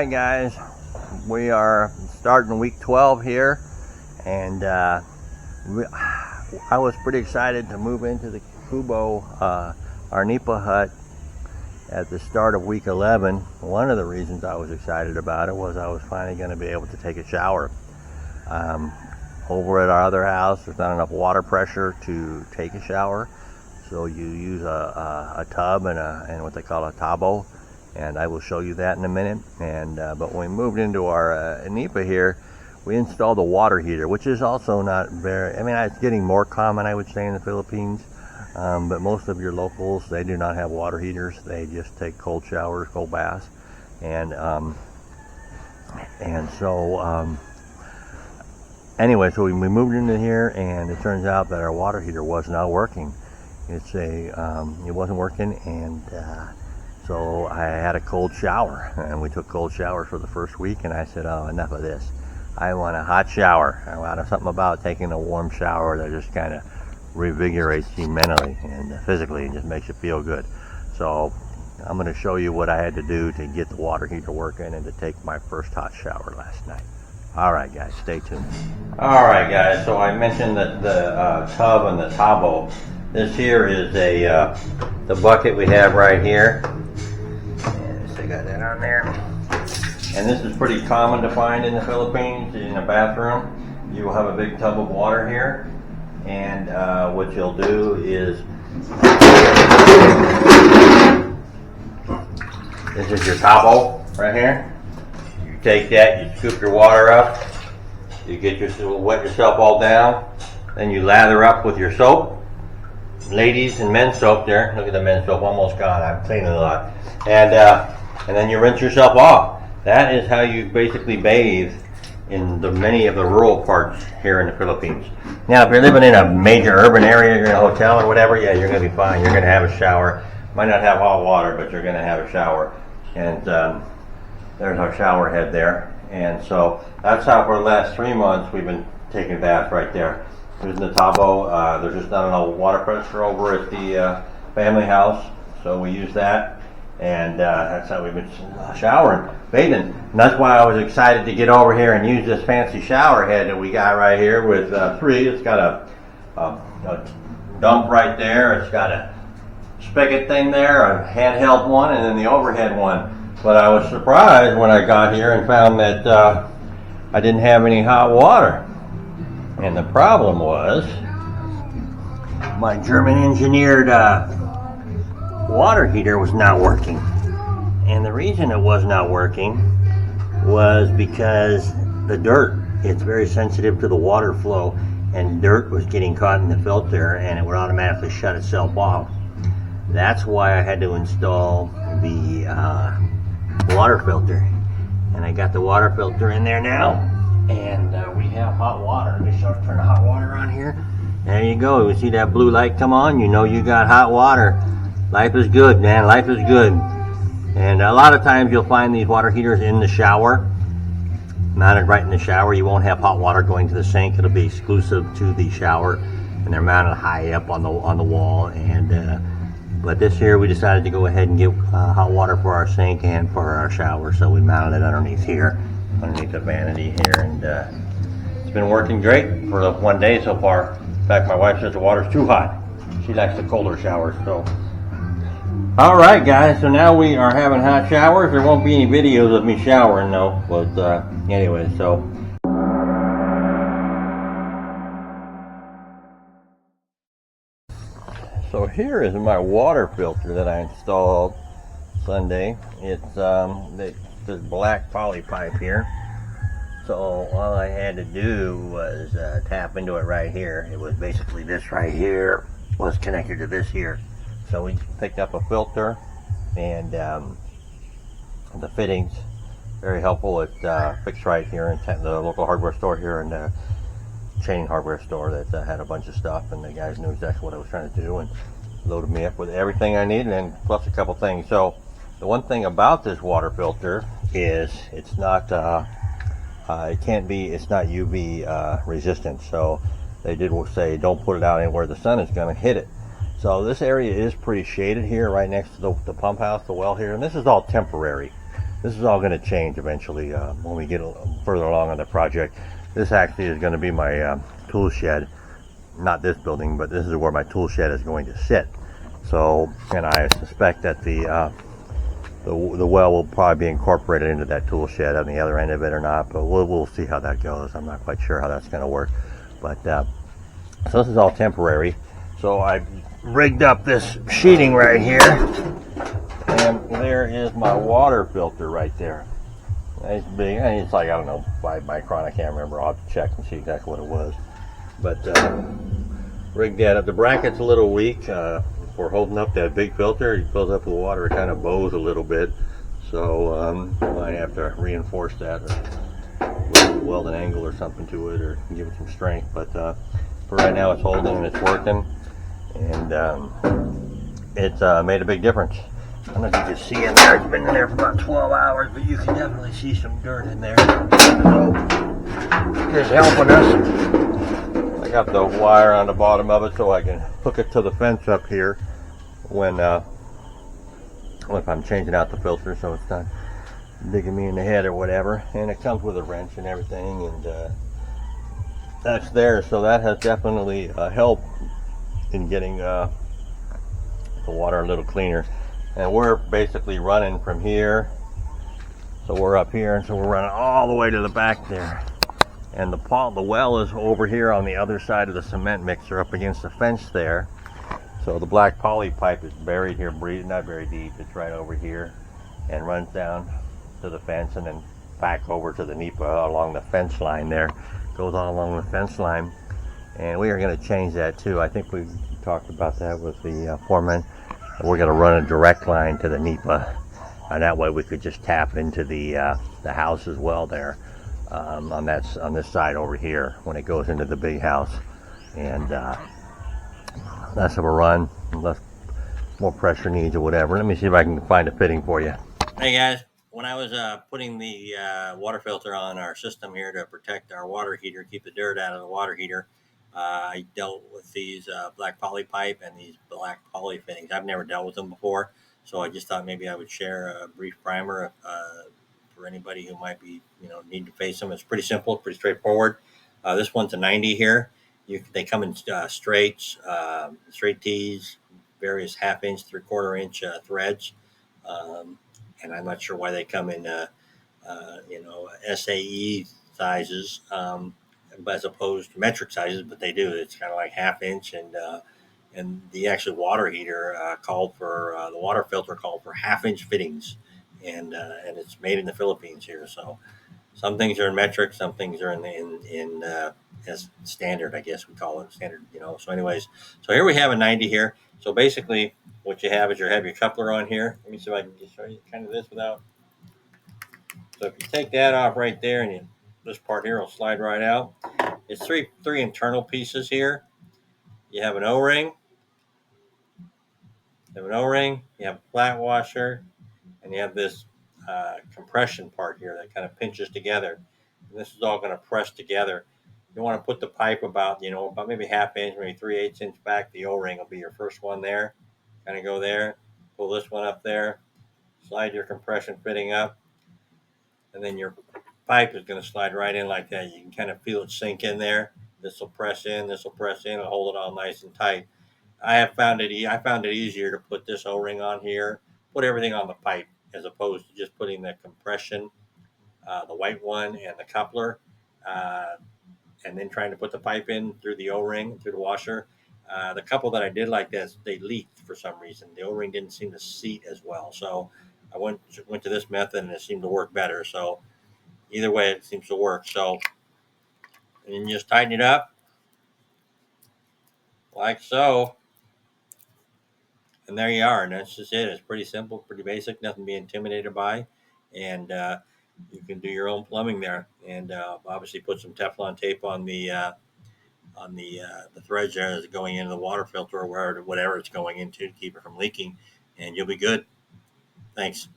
right, guys, we are starting week 12 here, and I was pretty excited to move into the Kubo, our Nipa hut, at the start of week 11. One of the reasons I was excited about it was I was finally going to be able to take a shower. Over at our other house, there's not enough water pressure to take a shower, so you use a tub and what they call a tabo, and I will show you that in a minute. And but when we moved into our Nipa here, we installed a water heater, which is also not very, I mean, it's getting more common, I would say, in the Philippines, but most of your locals, they do not have water heaters. They just take cold showers, cold baths, and so anyway, so we moved into here, and it turns out that our water heater was not working. It wasn't working, and so I had a cold shower, and we took cold showers for the first week, and I said, oh, enough of this. I want a hot shower. I want something about taking a warm shower that just kind of revigorates you mentally and physically and just makes you feel good. So I'm going to show you what I had to do to get the water heater working and to take my first hot shower last night. Alright guys, stay tuned. Alright guys, so I mentioned that the tub and the tabo. This here is the bucket we have right here. And I got that on there. And this is pretty common to find in the Philippines. In a bathroom, you will have a big tub of water here. And what you'll do is, this is your tabo right here. You take that, you scoop your water up, you get wet yourself all down, then you lather up with your soap. Ladies and men's soap there. Look at the men's soap, almost gone. I'm cleaning a lot. And then you rinse yourself off. That is how you basically bathe in many of the rural parts here in the Philippines. Now, if you're living in a major urban area, you're in a hotel or whatever, yeah, you're going to be fine. You're going to have a shower. Might not have hot water, but you're going to have a shower. And there's our shower head there. And so that's how for the last 3 months we've been taking baths right there. There's the tabo. There's just not enough water pressure over at the family house, so we use that. And that's how we've been showering, bathing. And that's why I was excited to get over here and use this fancy shower head that we got right here with three. It's got a dump right there. It's got a spigot thing there, a handheld one, and then the overhead one. But I was surprised when I got here and found that I didn't have any hot water. And the problem was my German engineered water heater was not working. And the reason it was not working was because the dirt, it's very sensitive to the water flow, and dirt was getting caught in the filter and it would automatically shut itself off. That's why I had to install the water filter. And I got the water filter in there now, and we have hot water. Let me turn the hot water on here. There you go. You see that blue light come on? You know you got hot water. Life is good, man. Life is good. And a lot of times you'll find these water heaters in the shower, mounted right in the shower. You won't have hot water going to the sink. It'll be exclusive to the shower, and they're mounted high up on the wall. And but this here, we decided to go ahead and get hot water for our sink and for our shower, so we mounted it underneath here, underneath the vanity here, and it's been working great for the 1 day so far. In fact, my wife says the water's too hot. She likes the colder showers. So, all right, guys. So now we are having hot showers. There won't be any videos of me showering, though. But anyway, so. So here is my water filter that I installed Sunday. It's the black poly pipe here. So all I had to do was tap into it right here. It was basically this right here was connected to this here. So we picked up a filter and the fittings. Very helpful. It fixed right here in the local hardware store here in the chain hardware store that had a bunch of stuff, and the guys knew exactly what I was trying to do and loaded me up with everything I needed, and plus a couple things. So the one thing about this water filter is it's not it's not UV resistant. So they did say don't put it out anywhere the sun is going to hit it. So this area is pretty shaded here right next to the pump house, the well here, and this is all temporary. This is all going to change eventually when we get a little further along on the project. This actually is going to be my tool shed. Not this building, but this is where my tool shed is going to sit. So, and I suspect that the well will probably be incorporated into that tool shed on the other end of it or not, but we'll see how that goes. I'm not quite sure how that's going to work. But so this is all temporary. So I rigged up this sheeting right here, and there is my water filter right there. It's big. It's like, I don't know, 5 micron. I can't remember. I'll have to check and see exactly what it was. But rigged that up. The bracket's a little weak for holding up that big filter. It fills up with water. It kind of bows a little bit. So I might have to reinforce that or weld an angle or something to it or give it some strength. But for right now, it's holding and it's working. And it's made a big difference. I don't know if you can see in there. It's been in there for about 12 hours, but you can definitely see some dirt in there. So it's helping us. I got the wire on the bottom of it so I can hook it to the fence up here when if I'm changing out the filter, so it's not digging me in the head or whatever. And it comes with a wrench and everything, and that's there. So that has definitely helped in getting the water a little cleaner. And we're basically running from here, so we're up here, and so we're running all the way to the back there. And the well is over here on the other side of the cement mixer up against the fence there. So the black poly pipe is buried here, not very deep, it's right over here, and runs down to the fence and then back over to the Nipa along the fence line there. Goes all along the fence line. And we are going to change that too. I think we talked about that with the foreman. We're going to run a direct line to the Nipa, and that way we could just tap into the house as well there on this side over here when it goes into the big house. And less of a run, less more pressure needs or whatever. Let me see if I can find a fitting for you. Hey guys, when I was putting the water filter on our system here to protect our water heater, keep the dirt out of the water heater, I dealt with these black poly pipe and these black poly fittings. I've never dealt with them before, so I just thought maybe I would share a brief primer for anybody who might be, need to face them. It's pretty simple, pretty straightforward. This one's a 90 here. They come in straights, straight tees, various half-inch, three-quarter-inch threads, and I'm not sure why they come in, SAE sizes. As opposed to metric sizes, but they do. It's kind of like half-inch, and the actual water heater the water filter called for half-inch fittings, and it's made in the Philippines here. So some things are in metric, some things are in as standard, I guess we call it standard. So anyways, so here we have a 90 here. So basically, what you have is you have your coupler on here. Let me see if I can just show you kind of this without. So if you take that off right there, and this part here will slide right out. It's three internal pieces here. You have an O-ring, you have a flat washer, and you have this compression part here that kind of pinches together. And this is all going to press together. You want to put the pipe about maybe half inch, maybe 3/8 inch back. The O-ring will be your first one there. Kind of go there, pull this one up there, slide your compression fitting up, and then your pipe is going to slide right in like that. You can kind of feel it sink in there. This will press in, and hold it all nice and tight. I found it easier to put this O-ring on here, put everything on the pipe, as opposed to just putting the compression, the white one, and the coupler, and then trying to put the pipe in through the O-ring, through the washer. The couple that I did like this, they leaked for some reason. The O-ring didn't seem to seat as well. So I went to this method, and it seemed to work better. So either way, it seems to work. So, and then you just tighten it up like so. And there you are, and that's just it. It's pretty simple, pretty basic, nothing to be intimidated by, and you can do your own plumbing there. And obviously, put some Teflon tape on the threads there that's going into the water filter or whatever it's going into to keep it from leaking, and you'll be good. Thanks.